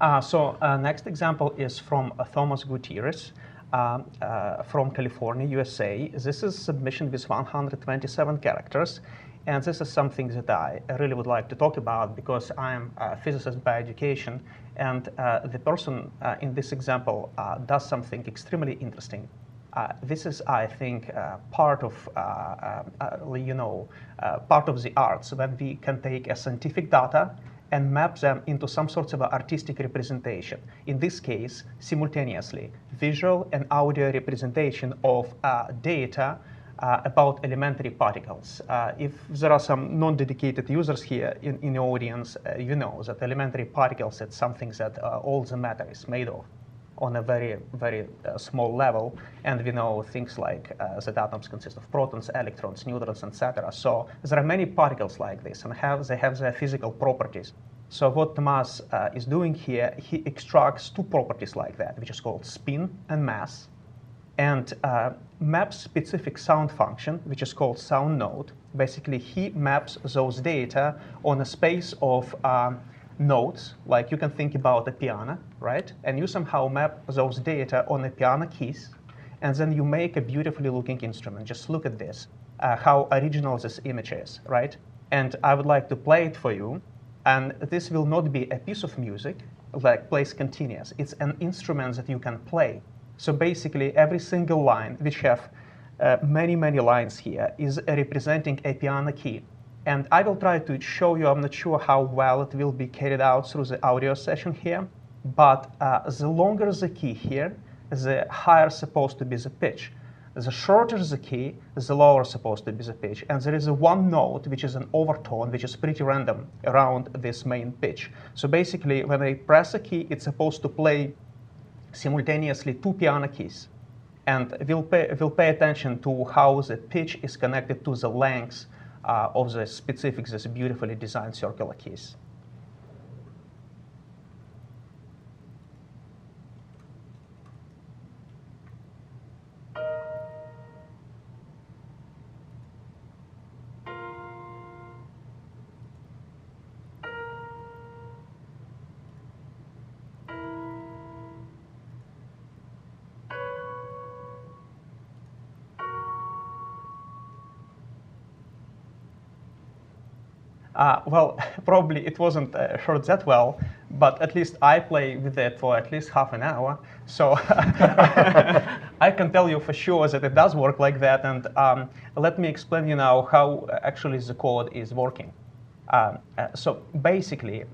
Next example is from Thomas Gutierrez from California, USA. This is submission with 127 characters. And this is something that I really would like to talk about because I'm a physicist by education. And the person in this example does something extremely interesting. This is, I think, part of part of the arts when we can take a scientific data and map them into some sorts of artistic representation. In this case, simultaneously, visual and audio representation of data about elementary particles. If there are some non-dedicated users here in the audience, you know that elementary particles is something that all the matter is made of on a very, very small level. And we know things like that atoms consist of protons, electrons, neutrons, etc. So there are many particles like this, and they have their physical properties. So what Thomas is doing here, he extracts two properties like that, which is called spin and mass, and maps specific sound function, which is called sound node. Basically, he maps those data on a space of notes, like you can think about a piano, right? And you somehow map those data on the piano keys, and then you make a beautifully looking instrument. Just look at this, how original this image is, right? And I would like to play it for you. And this will not be a piece of music, like plays continuous. It's an instrument that you can play. So basically, every single line, which have many, many lines here, is representing a piano key. And I will try to show you, I'm not sure how well it will be carried out through the audio session here, but the longer the key here, the higher supposed to be the pitch. The shorter the key, the lower supposed to be the pitch. And there is a one note, which is an overtone, which is pretty random around this main pitch. So basically, when I press a key, it's supposed to play simultaneously two piano keys. And we'll pay attention to how the pitch is connected to the length of the specific, this beautifully designed circular keys. Well, probably it wasn't heard that well, but at least I play with it for at least half an hour. So I can tell you for sure that it does work like that. And let me explain you now how actually the code is working. So basically,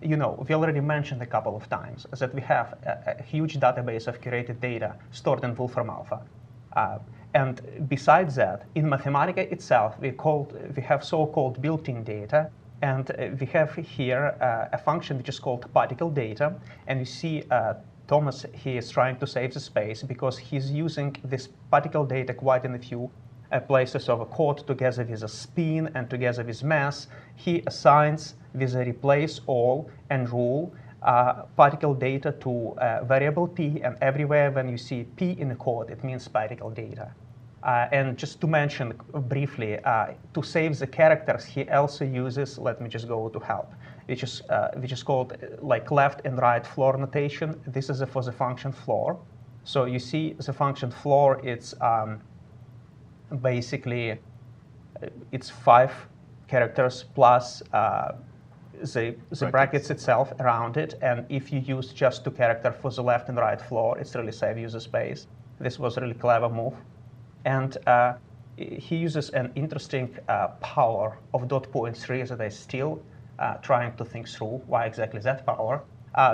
we already mentioned a couple of times that we have a huge database of curated data stored in Wolfram Alpha. And besides that, in Mathematica itself, we have so-called built-in data, and we have here a function which is called particle data. And you see Thomas, he is trying to save the space because he's using this particle data quite in a few places of a code together with a spin and together with mass. He assigns with a replace all and rule particle data to variable p, and everywhere when you see p in the code, it means particle data. And just to mention briefly, to save the characters, he also uses, let me just go to help, which is called like left and right floor notation. This is for the function floor. So you see the function floor, it's basically, it's 5 characters plus the brackets itself around it. And if you use just 2 characters for the left and right floor, it's really save user space. This was a really clever move. And he uses an interesting power of dot point 3 that I still trying to think through why exactly that power,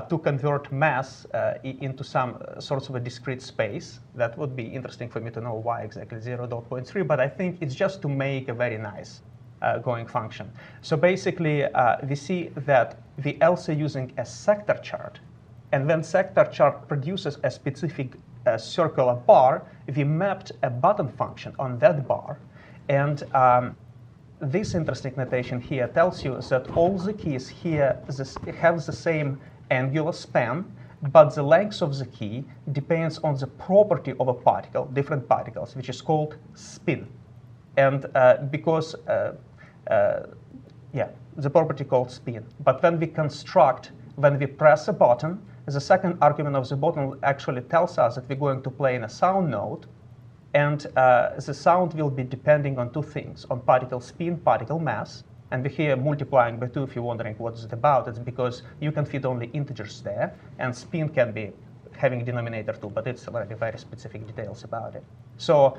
to convert mass into some sorts of a discrete space. That would be interesting for me to know why exactly 0.3, but I think it's just to make a very nice going function. So basically, we see that we also using a sector chart. And when sector chart produces a specific circular bar, we mapped a button function on that bar. And this interesting notation here tells you that all the keys here have the same angular span, but the length of the key depends on the property of a particle, different particles, which is called spin. And because, the property called spin. But when we construct when we press a button, the second argument of the button actually tells us that we're going to play in a sound node, and the sound will be depending on two things, on particle spin, particle mass. And we're here multiplying by 2 if you're wondering what is it about. It's because you can fit only integers there, and spin can be having denominator too, but it's like very specific details about it. So,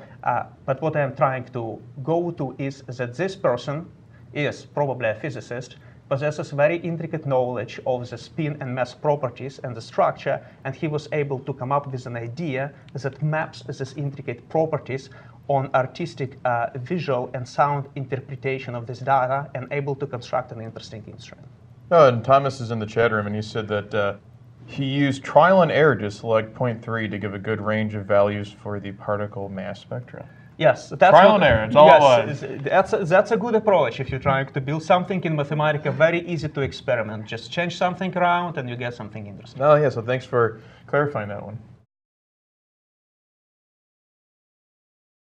but what I'm trying to go to is that this person is probably a physicist, possesses very intricate knowledge of the spin and mass properties and the structure, and he was able to come up with an idea that maps these intricate properties on artistic visual and sound interpretation of this data and able to construct an interesting instrument. Oh, and Thomas is in the chat room, and he said that he used trial and error to select 0.3 to give a good range of values for the particle mass spectra. Yes, that's trial and error. It's all it was. That's a good approach if you're trying to build something in Mathematica. Very easy to experiment. Just change something around and you get something interesting. Oh yeah. So thanks for clarifying that one.